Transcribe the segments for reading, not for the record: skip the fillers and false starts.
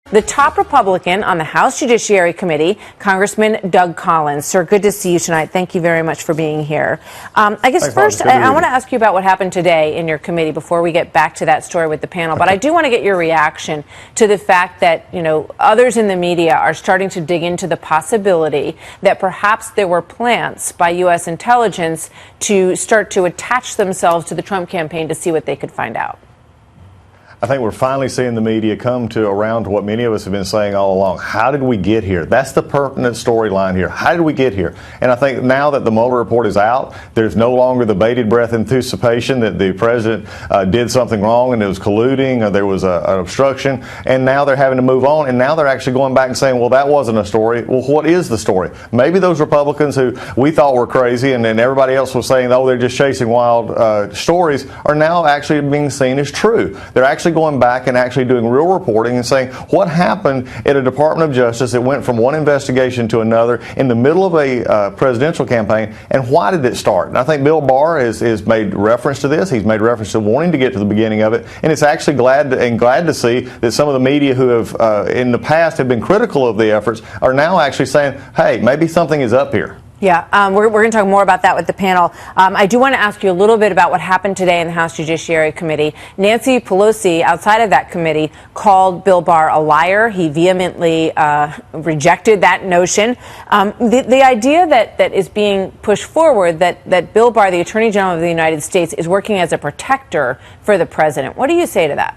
The top Republican on the House Judiciary Committee, Congressman Doug Collins. Sir, good to see you tonight. Thank you very much for being here. I guess first, I want to ask you about what happened today in your committee before we get back to that story with the panel. But I do want to get your reaction to the fact that, others in the media are starting to dig into the possibility that perhaps there were plans by U.S. intelligence to start to attach themselves to the Trump campaign to see what they could find out. I think we're finally seeing the media come around to what many of us have been saying all along. How did we get here? That's the pertinent storyline here. How did we get here? And I think now that the Mueller report is out, there's no longer the bated breath anticipation that the president did something wrong and it was colluding or there was an obstruction. And now they're having to move on. And now they're actually going back and saying, well, that wasn't a story. Well, what is the story? Maybe those Republicans who we thought were crazy and then everybody else was saying, oh, they're just chasing wild stories are now actually being seen as true. They're actually going back and actually doing real reporting and saying what happened at a Department of Justice that went from one investigation to another in the middle of a presidential campaign, and why did it start? And I think Bill Barr has made reference to this. He's made reference to wanting to get to the beginning of it, and it's actually glad to see that some of the media who have in the past have been critical of the efforts are now actually saying, hey, maybe something is up here. Yeah, we're going to talk more about that with the panel. I do want to ask you a little bit about what happened today in the House Judiciary Committee. Nancy Pelosi, outside of that committee, called Bill Barr a liar. He vehemently rejected that notion. The idea that is being pushed forward that Bill Barr, the Attorney General of the United States, is working as a protector for the president. What do you say to that?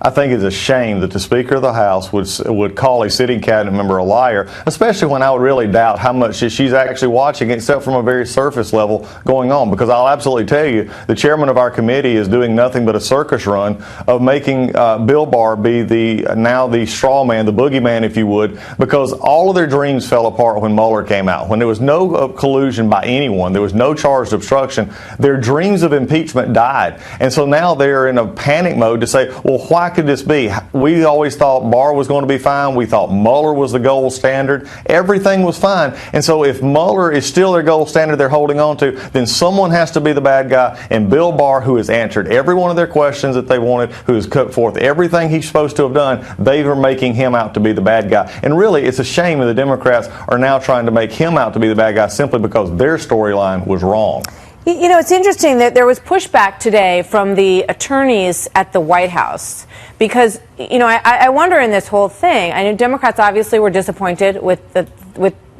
I think it's a shame that the Speaker of the House would call a sitting cabinet member a liar, especially when I would really doubt how much she's actually watching, except from a very surface level going on. Because I'll absolutely tell you, the chairman of our committee is doing nothing but a circus run of making Bill Barr be now the straw man, the boogeyman, if you would, because all of their dreams fell apart when Mueller came out. When there was no collusion by anyone, there was no charged obstruction, their dreams of impeachment died. And so now they're in a panic mode to say, well, why could this be? We always thought Barr was going to be fine. We thought Mueller was the gold standard. Everything was fine. And so if Mueller is still their gold standard they're holding on to, then someone has to be the bad guy. And Bill Barr, who has answered every one of their questions that they wanted, who has cut forth everything he's supposed to have done, they are making him out to be the bad guy. And really, it's a shame that the Democrats are now trying to make him out to be the bad guy simply because their storyline was wrong. It's interesting that there was pushback today from the attorneys at the White House because, I wonder in this whole thing, I know Democrats obviously were disappointed with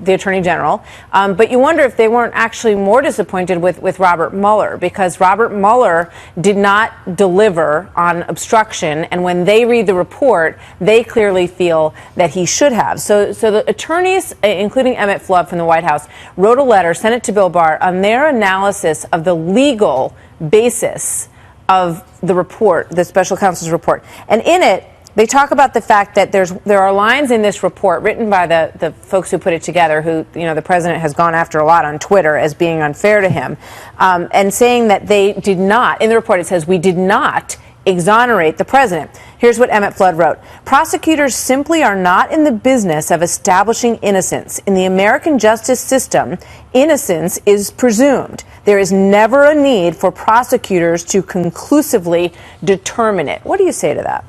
the Attorney General, but you wonder if they weren't actually more disappointed with Robert Mueller, because Robert Mueller did not deliver on obstruction, and when they read the report, they clearly feel that he should have. So the attorneys, including Emmett Flood from the White House, wrote a letter, sent it to Bill Barr on their analysis of the legal basis of the report, the special counsel's report. And in it, they talk about the fact that there are lines in this report written by the folks who put it together, who, the president has gone after a lot on Twitter as being unfair to him, and saying that they did not, in the report it says, we did not exonerate the president. Here's what Emmett Flood wrote. Prosecutors simply are not in the business of establishing innocence. In the American justice system, innocence is presumed. There is never a need for prosecutors to conclusively determine it. What do you say to that?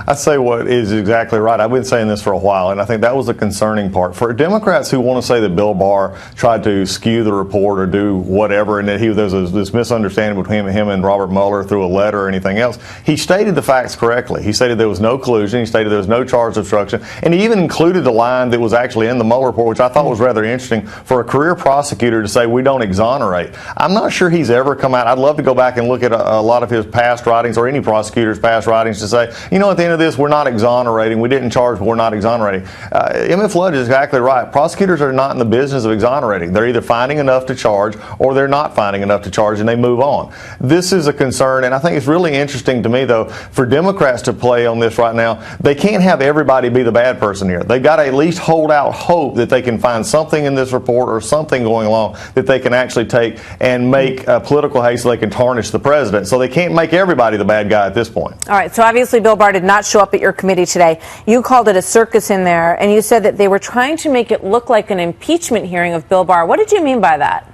I say what is exactly right. I've been saying this for a while, and I think that was the concerning part. For Democrats who want to say that Bill Barr tried to skew the report or do whatever, and that there was this misunderstanding between him and Robert Mueller through a letter or anything else, he stated the facts correctly. He stated there was no collusion. He stated there was no charged obstruction. And he even included the line that was actually in the Mueller report, which I thought was rather interesting for a career prosecutor to say we don't exonerate. I'm not sure he's ever come out. I'd love to go back and look at a lot of his past writings or any prosecutor's past writings to say, at the end of this, we're not exonerating. We didn't charge, but we're not exonerating. Emmett Flood is exactly right. Prosecutors are not in the business of exonerating. They're either finding enough to charge or they're not finding enough to charge, and they move on. This is a concern, and I think it's really interesting to me, though, for Democrats to play on this right now. They can't have everybody be the bad person here. They've got to at least hold out hope that they can find something in this report or something going along that they can actually take and make political haste so they can tarnish the president. So they can't make everybody the bad guy at this point. All right, so obviously Bill Barr did not show up at your committee today. You called it a circus in there, and you said that they were trying to make it look like an impeachment hearing of Bill Barr. What did you mean by that?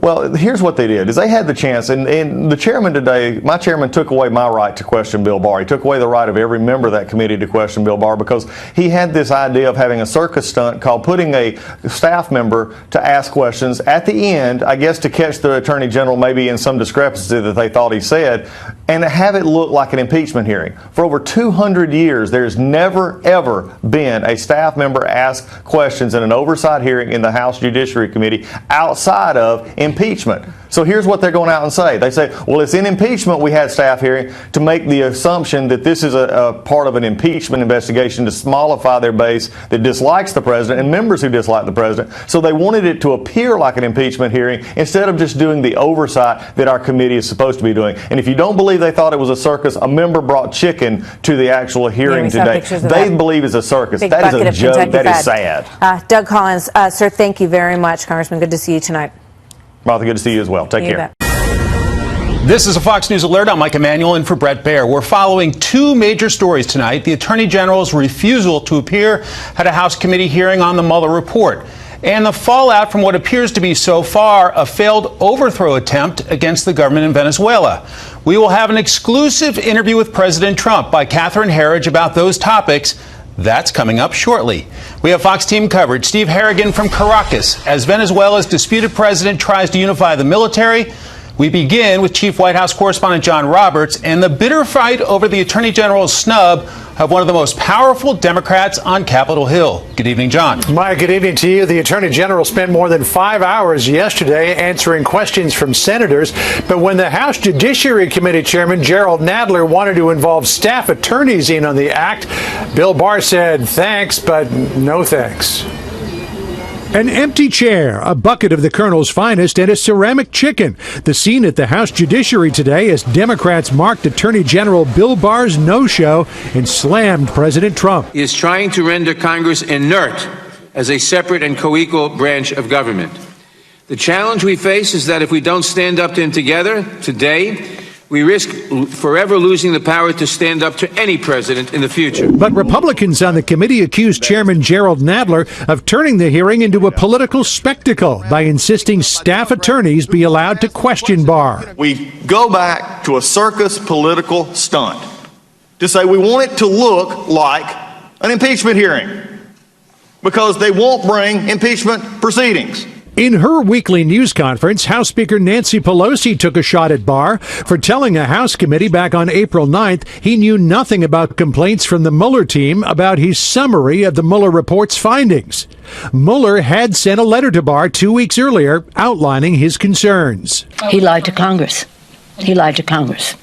Well, here's what they did, is they had the chance, and the chairman today, my chairman took away my right to question Bill Barr. He took away the right of every member of that committee to question Bill Barr because he had this idea of having a circus stunt called putting a staff member to ask questions at the end, I guess to catch the Attorney General maybe in some discrepancy that they thought he said, and have it look like an impeachment hearing. For over 200 years, there's never, ever been a staff member ask questions in an oversight hearing in the House Judiciary Committee outside of impeachment. So here's what they're going out and say. They say, well, it's in impeachment we had staff hearing to make the assumption that this is a part of an impeachment investigation to smallify their base that dislikes the president and members who dislike the president. So they wanted it to appear like an impeachment hearing instead of just doing the oversight that our committee is supposed to be doing. And if you don't believe they thought it was a circus, a member brought chicken to the actual hearing today. They believe it's a circus. That is a joke. That is sad. Doug Collins, sir, thank you very much. Congressman, good to see you tonight. Martha, good to see you as well. Take care. This is a Fox News Alert. I'm Mike Emanuel in for Brett Baer. We're following two major stories tonight. The Attorney General's refusal to appear at a House committee hearing on the Mueller report, and the fallout from what appears to be so far a failed overthrow attempt against the government in Venezuela. We will have an exclusive interview with President Trump by Catherine Herridge about those topics. That's coming up shortly. We have Fox team coverage. Steve Harrigan from Caracas. As Venezuela's disputed president tries to unify the military, we begin with Chief White House correspondent John Roberts and the bitter fight over the Attorney General's snub of one of the most powerful Democrats on Capitol Hill. Good evening, John. Mike, good evening to you. The Attorney General spent more than 5 hours yesterday answering questions from senators. But when the House Judiciary Committee Chairman Gerald Nadler wanted to involve staff attorneys in on the act, Bill Barr said thanks, but no thanks. An empty chair, a bucket of the Colonel's finest, and a ceramic chicken. The scene at the House Judiciary today as Democrats marked Attorney General Bill Barr's no-show and slammed President Trump. He is trying to render Congress inert as a separate and co-equal branch of government. The challenge we face is that if we don't stand up to him together today, we risk forever losing the power to stand up to any president in the future. But Republicans on the committee accused Chairman Gerald Nadler of turning the hearing into a political spectacle by insisting staff attorneys be allowed to question Barr. We go back to a circus political stunt to say we want it to look like an impeachment hearing because they won't bring impeachment proceedings. In her weekly news conference, House Speaker Nancy Pelosi took a shot at Barr for telling a House committee back on April 9th he knew nothing about complaints from the Mueller team about his summary of the Mueller report's findings. Mueller had sent a letter to Barr 2 weeks earlier outlining his concerns. He lied to Congress. He lied to Congress.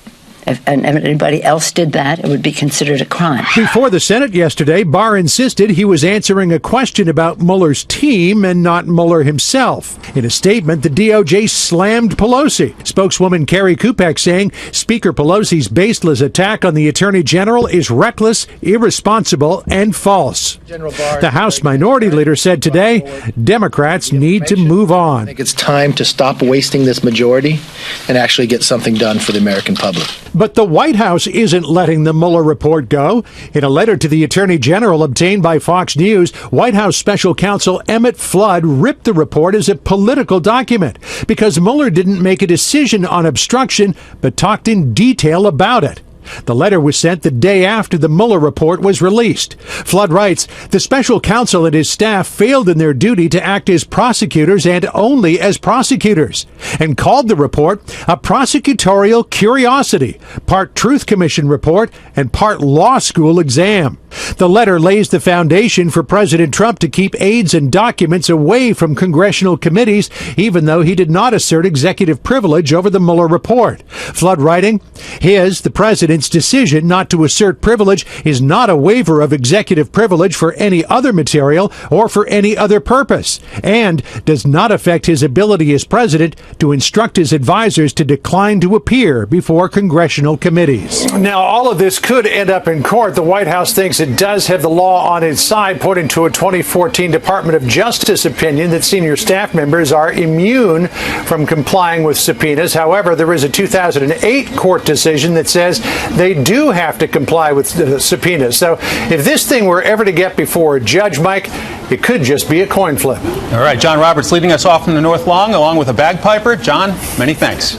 If anybody else did that, it would be considered a crime. Before the Senate yesterday, Barr insisted he was answering a question about Mueller's team and not Mueller himself. In a statement, the DOJ slammed Pelosi. Spokeswoman Carrie Kupek saying Speaker Pelosi's baseless attack on the Attorney General is reckless, irresponsible, and false. The House Minority Leader said today Democrats need to move on. I think it's time to stop wasting this majority and actually get something done for the American public. But the White House isn't letting the Mueller report go. In a letter to the Attorney General obtained by Fox News, White House Special Counsel Emmett Flood ripped the report as a political document because Mueller didn't make a decision on obstruction, but talked in detail about it. The letter was sent the day after the Mueller report was released. Flood writes, the special counsel and his staff failed in their duty to act as prosecutors and only as prosecutors, and called the report a prosecutorial curiosity, part Truth Commission report and part law school exam. The letter lays the foundation for President Trump to keep aides and documents away from congressional committees, even though he did not assert executive privilege over the Mueller report. Flood writing, the president's decision not to assert privilege is not a waiver of executive privilege for any other material or for any other purpose, and does not affect his ability as president to instruct his advisors to decline to appear before congressional committees. Now, all of this could end up in court. The White House thinks it it does have the law on its side, pointing to a 2014 Department of Justice opinion that senior staff members are immune from complying with subpoenas. However, there is a 2008 court decision that says they do have to comply with the subpoenas. So if this thing were ever to get before a judge, Mike, it could just be a coin flip. All right, John Roberts leading us off from the North Lawn along with a bagpiper. John, many thanks.